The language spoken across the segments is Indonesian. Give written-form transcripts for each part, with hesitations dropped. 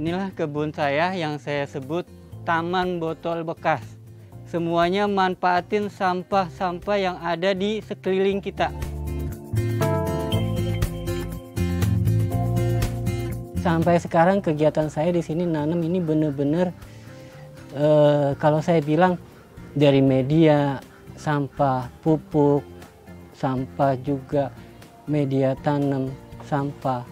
Inilah kebun saya yang saya sebut taman botol bekas. Semuanya manfaatin sampah-sampah yang ada di sekeliling kita. Sampai sekarang kegiatan saya di sini nanam ini benar-benar kalau saya bilang dari media, sampah pupuk, sampah juga media tanam, sampah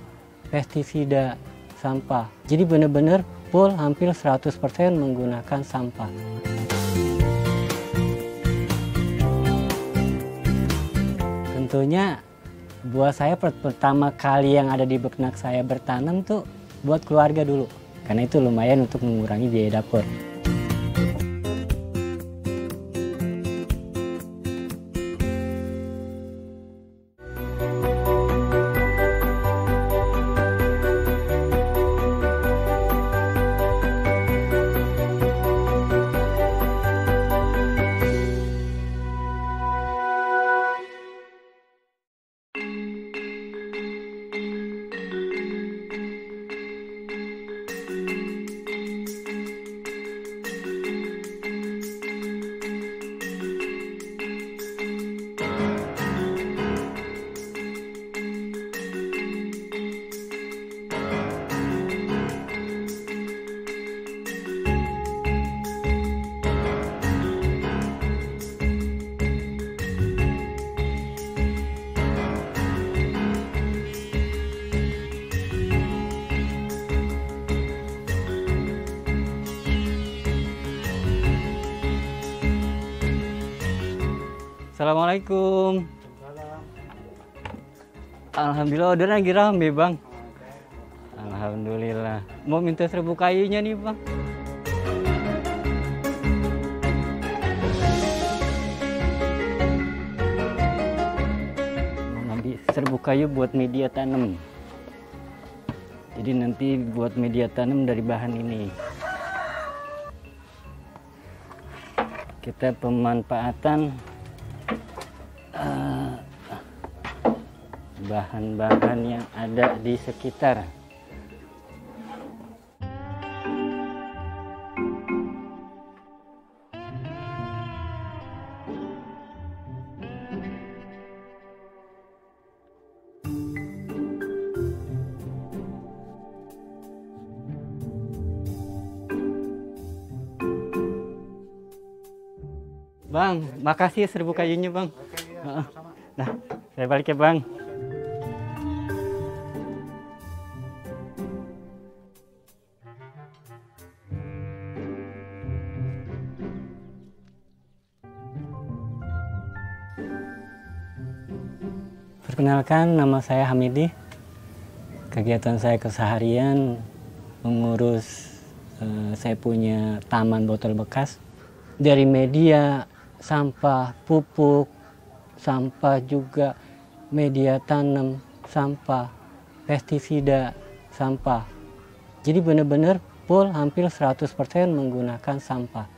pestisida, sampah. Jadi benar-benar full hampir 100% menggunakan sampah. Tentunya buat saya pertama kali yang ada di benak saya bertanam tuh buat keluarga dulu. Karena itu lumayan untuk mengurangi biaya dapur. Assalamualaikum. Alhamdulillah udah lagi rame bang. Alhamdulillah. Mau minta 1000 kayunya nih bang. Mau ngambil 1000 kayu buat media tanam. Jadi nanti buat media tanam dari bahan ini. Kita pemanfaatan bahan-bahan yang ada di sekitar. Bang, makasih 1000 kayunya bang. Oke, ya, sama-sama. Nah, saya balik ya bang. Perkenalkan, nama saya Hamidi. Kegiatan saya keseharian mengurus, saya punya taman botol bekas. Dari media, sampah pupuk, sampah juga media tanam, sampah pestisida, sampah. Jadi benar-benar full hampir 100% menggunakan sampah.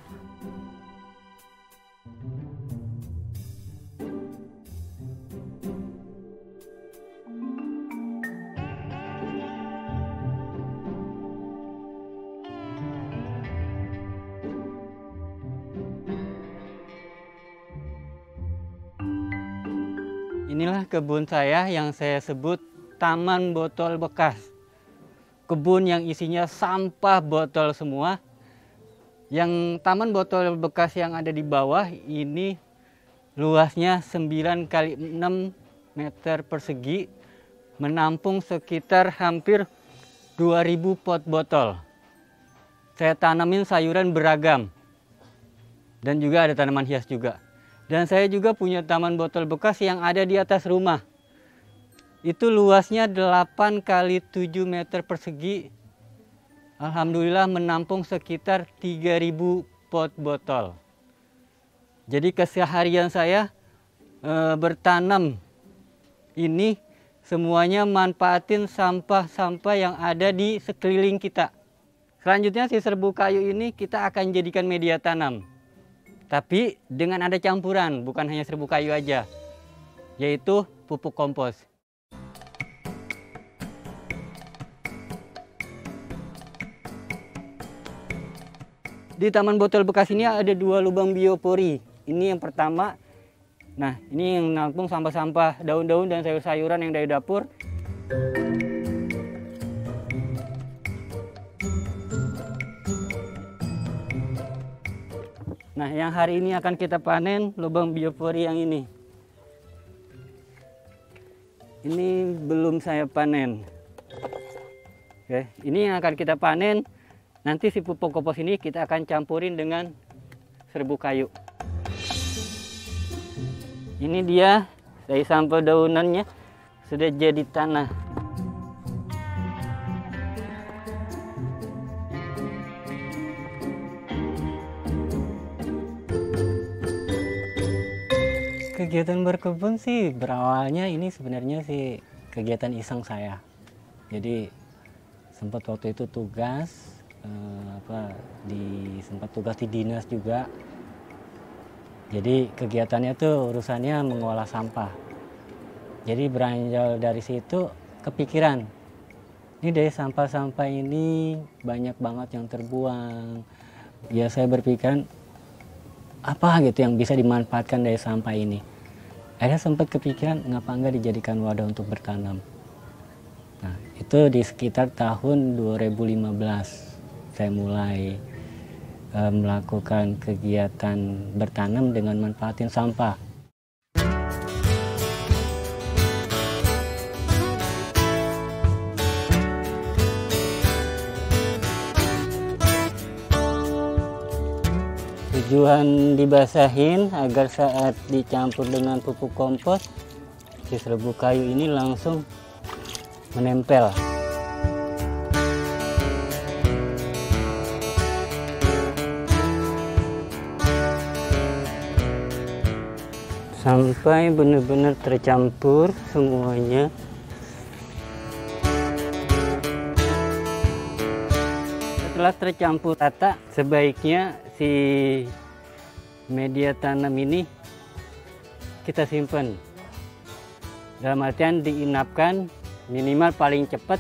Inilah kebun saya yang saya sebut taman botol bekas. Kebun yang isinya sampah botol semua. Yang taman botol bekas yang ada di bawah ini luasnya 9 x 6 meter persegi, menampung sekitar hampir 2000 pot botol. Saya tanamin sayuran beragam dan juga ada tanaman hias juga. Dan saya juga punya taman botol bekas yang ada di atas rumah. Itu luasnya 8 x 7 meter persegi. Alhamdulillah menampung sekitar 3000 pot botol. Jadi keseharian saya bertanam ini semuanya manfaatin sampah-sampah yang ada di sekeliling kita. Selanjutnya si 1000 kayu ini kita akan jadikan media tanam. Tapi dengan ada campuran, bukan hanya 1000 kayu aja, yaitu pupuk kompos. Di taman botol bekas ini ada 2 lubang biopori. Ini yang pertama. Nah, ini yang nampung sampah-sampah daun-daun dan sayur-sayuran yang dari dapur. Nah, yang hari ini akan kita panen lubang biopori yang ini. Ini belum saya panen. Oke, ini yang akan kita panen. Nanti si pupuk kompos ini kita akan campurin dengan serbuk kayu. Ini dia dari sampah daunannya sudah jadi tanah. Kegiatan berkebun sih berawalnya ini sebenarnya sih kegiatan iseng saya. Jadi sempat waktu itu tugas sempat tugas di dinas juga. Jadi kegiatannya tuh urusannya mengolah sampah. Jadi beranjal dari situ kepikiran, ini dari sampah-sampah ini banyak banget yang terbuang. Ya saya berpikiran apa gitu yang bisa dimanfaatkan dari sampah ini. Akhirnya sempat kepikiran ngapa enggak dijadikan wadah untuk bertanam. Nah itu di sekitar tahun 2015 saya mulai melakukan kegiatan bertanam dengan manfaatin sampah. Tujuan dibasahin agar saat dicampur dengan pupuk kompos, si serbuk kayu ini langsung menempel. Sampai benar-benar tercampur semuanya. Setelah tercampur rata, sebaiknya si media tanam ini kita simpan. Dalam artian diinapkan minimal paling cepat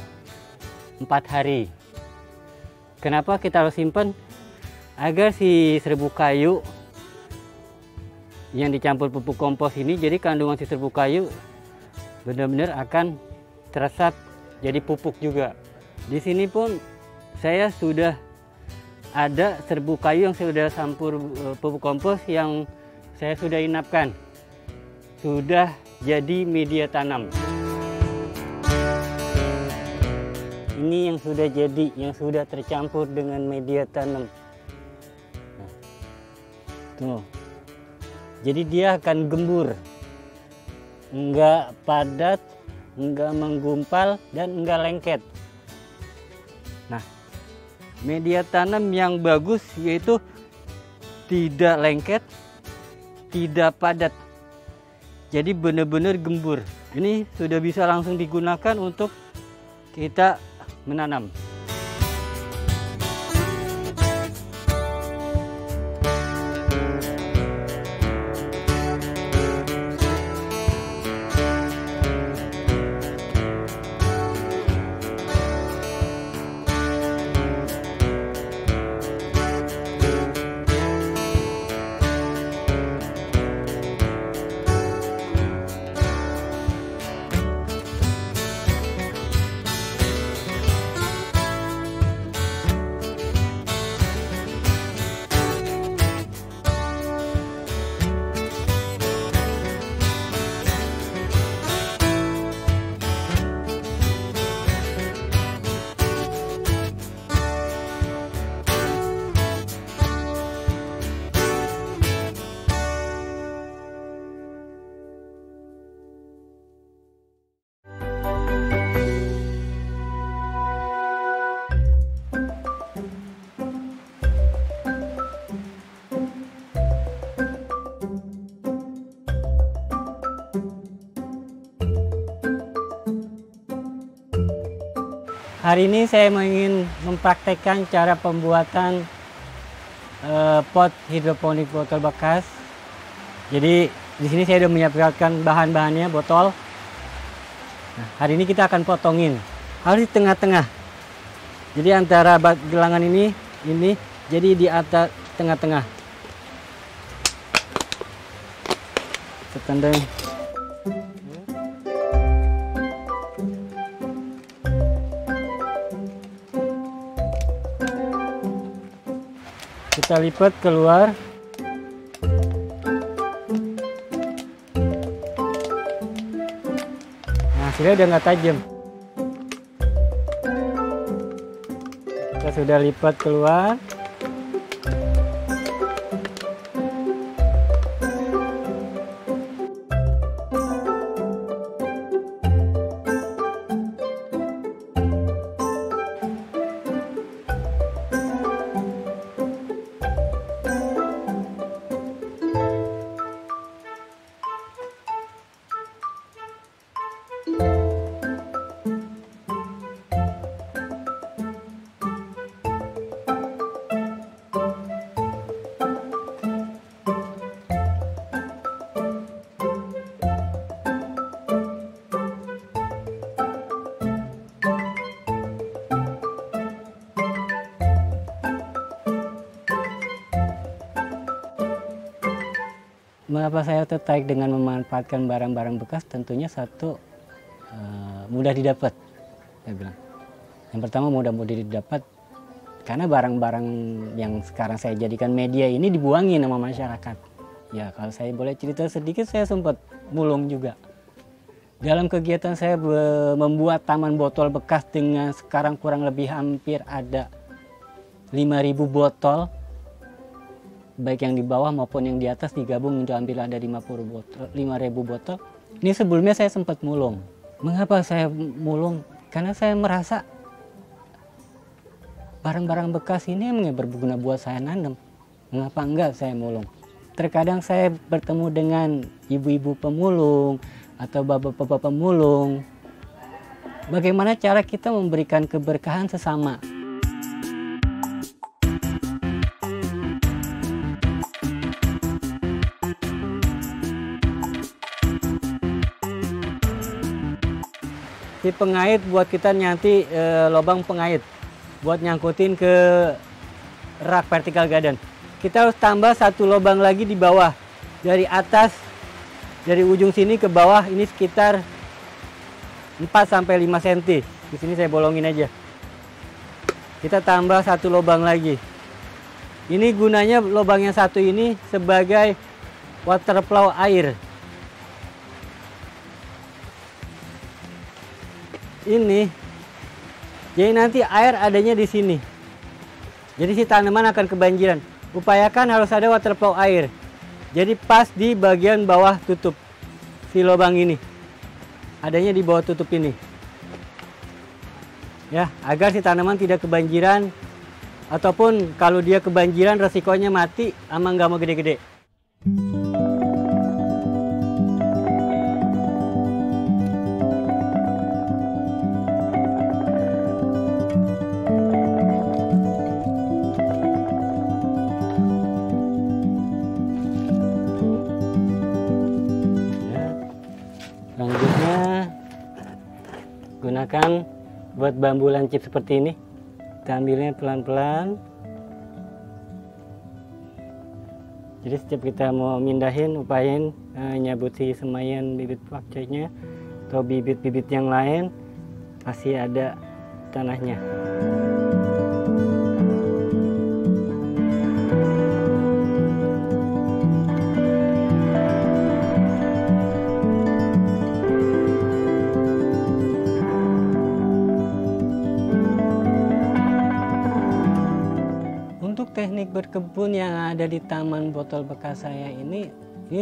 4 hari. Kenapa kita harus simpan? Agar si serbuk kayu yang dicampur pupuk kompos ini, jadi kandungan si serbuk kayu benar-benar akan teresap jadi pupuk juga. Di sini pun saya sudah ada serbuk kayu yang sudah campur pupuk kompos yang saya sudah inapkan. Sudah jadi media tanam. Ini yang sudah jadi, yang sudah tercampur dengan media tanam. Nah, tuh. Jadi dia akan gembur, enggak padat, enggak menggumpal, dan enggak lengket. Nah, media tanam yang bagus yaitu tidak lengket, tidak padat. Jadi benar-benar gembur. Ini sudah bisa langsung digunakan untuk kita menanam. Hari ini saya ingin mempraktekkan cara pembuatan pot hidroponik botol bekas. Jadi di sini saya sudah menyiapkan bahan-bahannya, botol. Nah, hari ini kita akan potongin. Harus di tengah-tengah. Jadi antara gelangan ini Jadi di atas tengah-tengah. Setandai. Kita lipat keluar. Nah, hasilnya udah nggak tajam. Kita sudah lipat keluar. Mengapa saya tertarik dengan memanfaatkan barang-barang bekas? Tentunya satu, mudah didapat, saya bilang. Yang pertama mudah didapat karena barang-barang yang sekarang saya jadikan media ini dibuangin sama masyarakat. Ya, kalau saya boleh cerita sedikit, saya sempat mulung juga. Dalam kegiatan saya membuat taman botol bekas dengan sekarang kurang lebih hampir ada 5.000 botol. Baik yang di bawah maupun yang di atas digabung untuk ambil ada 5.000 botol. Ini sebelumnya saya sempat mulung. Mengapa saya mulung? Karena saya merasa barang-barang bekas ini emang berguna buat saya nanam. Mengapa enggak saya mulung? Terkadang saya bertemu dengan ibu-ibu pemulung atau bapak-bapak pemulung. Bagaimana cara kita memberikan keberkahan sesama? Si pengait buat kita nyanti lubang pengait buat nyangkutin ke rak vertical garden. Kita harus tambah satu lubang lagi di bawah, dari atas, dari ujung sini ke bawah ini sekitar 4-5 cm. Di sini saya bolongin aja. Kita tambah satu lubang lagi. Ini gunanya lubang yang satu ini sebagai water flow air. Ini, jadi nanti air adanya di sini. Jadi si tanaman akan kebanjiran. Upayakan harus ada water flow air. Jadi pas di bagian bawah tutup si lubang ini. Adanya di bawah tutup ini. Ya, agar si tanaman tidak kebanjiran. Ataupun kalau dia kebanjiran resikonya mati, ama nggak mau gede-gede. Selanjutnya gunakan buat bambu lancip seperti ini. Kita ambilnya pelan-pelan. Jadi setiap kita mau mindahin, upayain nyabuti semayan bibit pakcoynya atau bibit-bibit yang lain masih ada tanahnya. Teknik berkebun yang ada di taman botol bekas saya ini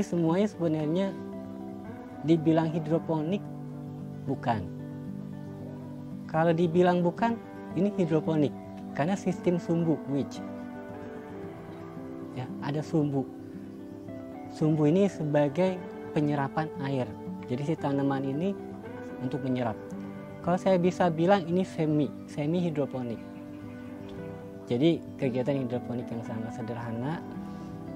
semuanya sebenarnya dibilang hidroponik bukan. Kalau dibilang bukan, ini hidroponik karena sistem sumbu wedge. Ya, ada sumbu. Sumbu ini sebagai penyerapan air. Jadi si tanaman ini untuk menyerap. Kalau saya bisa bilang ini semi hidroponik. Jadi kegiatan hidroponik yang sangat sederhana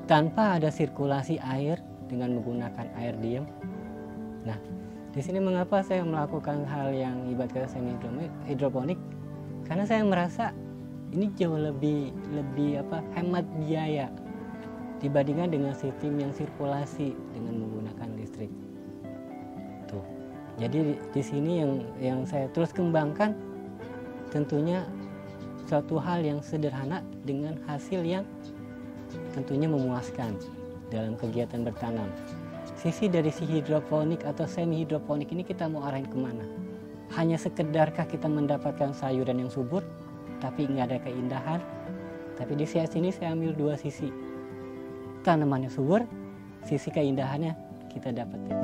tanpa ada sirkulasi air dengan menggunakan air diam. Nah, di sini mengapa saya melakukan hal yang ibarat kata semi hidroponik? Karena saya merasa ini jauh lebih hemat biaya dibandingkan dengan sistem yang sirkulasi dengan menggunakan listrik. Tuh. Jadi di sini yang saya terus kembangkan tentunya suatu hal yang sederhana dengan hasil yang tentunya memuaskan dalam kegiatan bertanam. Sisi dari si hidroponik atau semi hidroponik ini kita mau arahin kemana? Hanya sekedarkah kita mendapatkan sayuran yang subur, tapi nggak ada keindahan? Tapi di sini saya ambil dua sisi. Tanamannya subur, sisi keindahannya kita dapetin.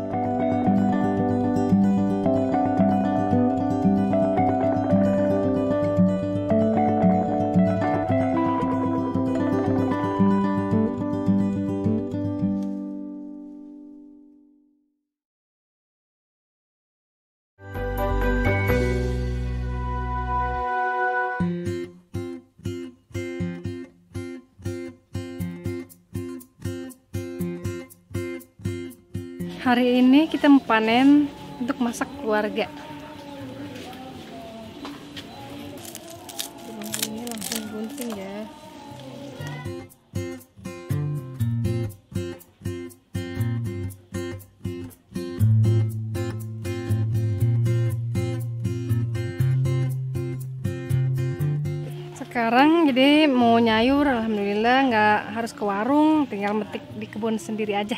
Hari ini kita mau panen untuk masak keluarga. Ini langsung gunting ya. Sekarang jadi mau nyayur, alhamdulillah nggak harus ke warung, tinggal metik di kebun sendiri aja.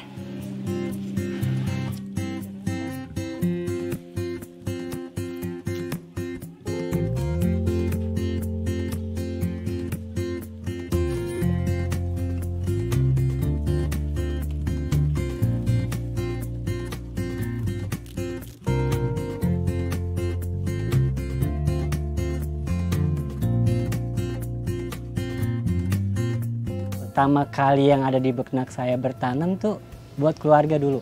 Pertama kali yang ada di benak saya bertanam tuh buat keluarga dulu,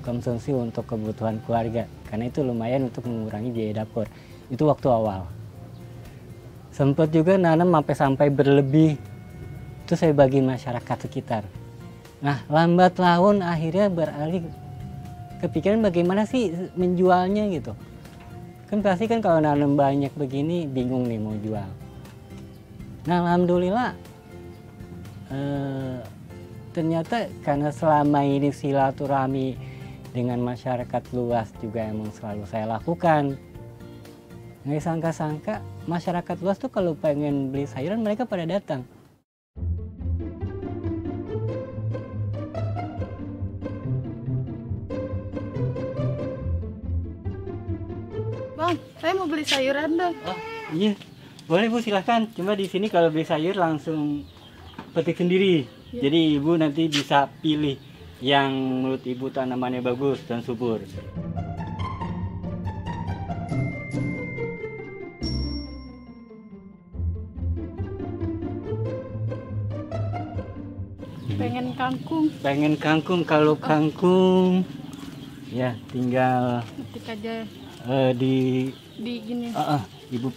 konsumsi untuk kebutuhan keluarga, karena itu lumayan untuk mengurangi biaya dapur. Itu waktu awal. Sempat juga nanam sampai berlebih, itu saya bagi masyarakat sekitar. Nah, lambat laun akhirnya beralih kepikiran bagaimana sih menjualnya gitu. Kan pasti kan kalau nanam banyak begini bingung nih mau jual. Nah, alhamdulillah ternyata karena selama ini silaturahmi dengan masyarakat luas juga emang selalu saya lakukan. Nggak sangka-sangka masyarakat luas tuh kalau pengen beli sayuran mereka pada datang. Bang, saya mau beli sayuran dong. Oh iya, boleh Bu, silahkan. Cuma di sini kalau beli sayur langsung petik sendiri. Ya. Jadi ibu nanti bisa pilih yang menurut ibu tanamannya bagus dan subur. Pengen kangkung. Pengen kangkung, kalau kangkung ya tinggal Ketik aja di gini. Ibu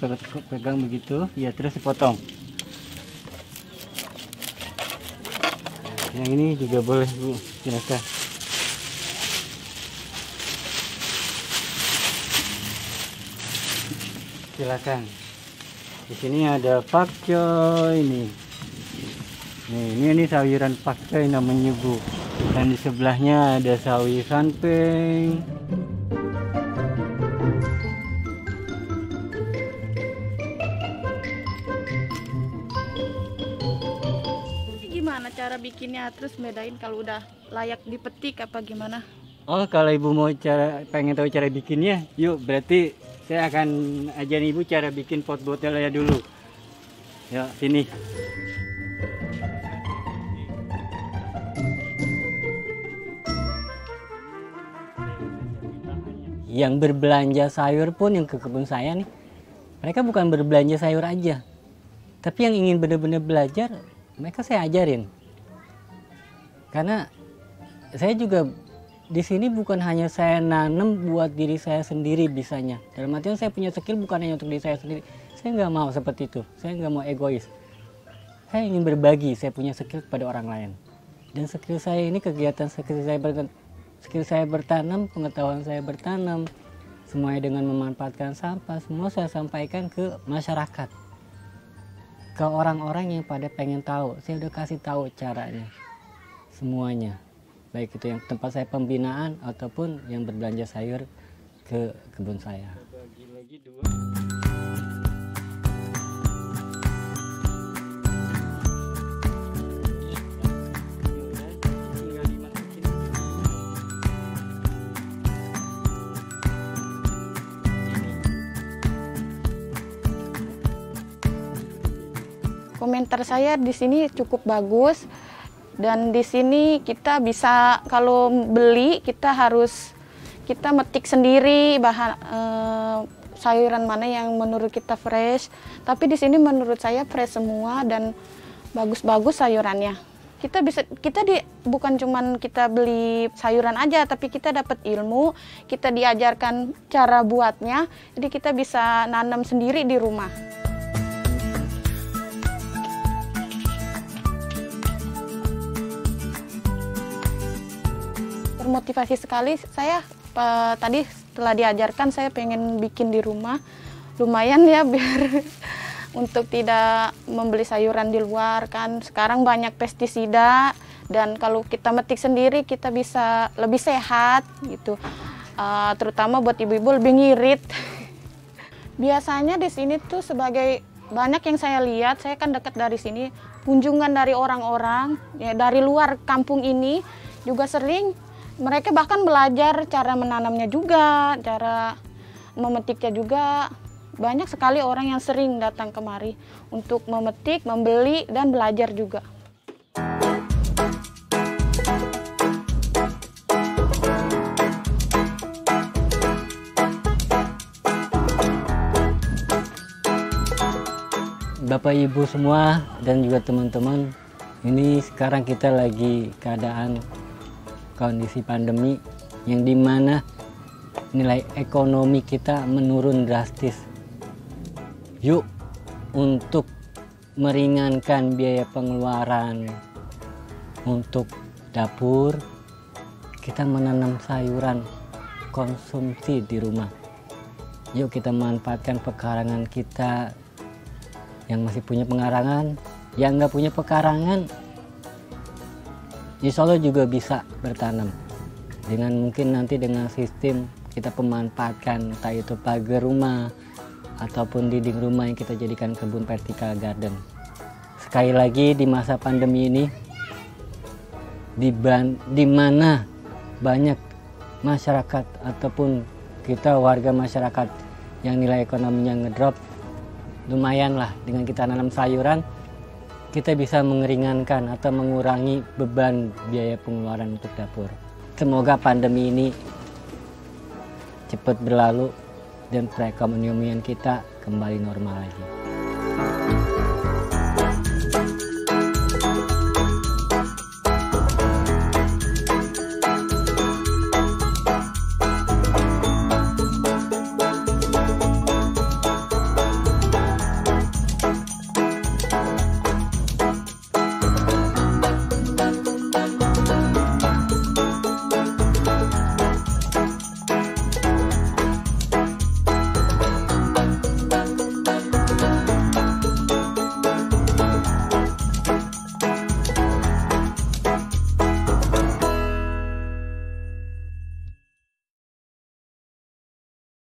pegang begitu, ya terus dipotong. Yang ini juga boleh Bu, silakan. Silakan. Di sini ada pakcoy nih. Ini sayuran pakcoy namanya Bu. Dan di sebelahnya ada sawi sanpeng. Gimana cara bikinnya, terus bedain kalau udah layak dipetik apa gimana? Oh, kalau ibu mau pengen tahu cara bikinnya, yuk berarti saya akan ajarin ibu cara bikin pot botolnya dulu. Yuk sini. Yang berbelanja sayur pun yang ke kebun saya nih, mereka bukan berbelanja sayur aja, tapi yang ingin benar-benar belajar, mereka saya ajarin. Karena saya juga di sini bukan hanya saya nanam buat diri saya sendiri bisanya. Dalam artian saya punya skill bukan hanya untuk diri saya sendiri. Saya nggak mau seperti itu. Saya nggak mau egois. Saya ingin berbagi. Saya punya skill kepada orang lain. Dan skill saya ini kegiatan skill saya bertanam, pengetahuan saya bertanam, semuanya dengan memanfaatkan sampah, semua saya sampaikan ke masyarakat. ke orang-orang yang pada pengen tahu. Saya udah kasih tahu caranya semuanya, baik itu yang tempat saya pembinaan ataupun yang berbelanja sayur ke kebun saya. Bagi lagi dua. Komentar saya di sini cukup bagus, dan di sini kita bisa kalau beli kita metik sendiri bahan sayuran mana yang menurut kita fresh. Tapi di sini menurut saya fresh semua dan bagus-bagus sayurannya. Bukan cuman kita beli sayuran aja, tapi kita dapat ilmu, kita diajarkan cara buatnya, jadi kita bisa nanam sendiri di rumah. Termotivasi sekali saya tadi setelah diajarkan, saya pengen bikin di rumah, lumayan ya biar untuk tidak membeli sayuran di luar kan. Sekarang banyak pestisida, dan kalau kita metik sendiri kita bisa lebih sehat gitu. Terutama buat ibu-ibu lebih ngirit. Biasanya di sini tuh banyak yang saya lihat, saya kan dekat dari sini, kunjungan dari orang-orang ya, dari luar kampung ini juga sering. Mereka bahkan belajar cara menanamnya juga, cara memetiknya juga. Banyak sekali orang yang sering datang kemari untuk memetik, membeli, dan belajar juga. Bapak Ibu semua dan juga teman-teman, ini sekarang kita lagi keadaan kondisi pandemi yang dimana nilai ekonomi kita menurun drastis. Yuk, untuk meringankan biaya pengeluaran untuk dapur, kita menanam sayuran konsumsi di rumah. Yuk kita manfaatkan pekarangan kita. Yang masih punya pekarangan, yang nggak punya pekarangan, insya Allah juga bisa bertanam. Mungkin nanti dengan sistem kita pemanfaatkan, entah itu pagar rumah ataupun dinding rumah yang kita jadikan kebun vertical garden. Sekali lagi di masa pandemi ini, di mana banyak masyarakat ataupun kita warga masyarakat yang nilai ekonominya ngedrop, lumayanlah dengan kita nanam sayuran, kita bisa mengeringankan atau mengurangi beban biaya pengeluaran untuk dapur. Semoga pandemi ini cepat berlalu dan perekonomian kita kembali normal lagi.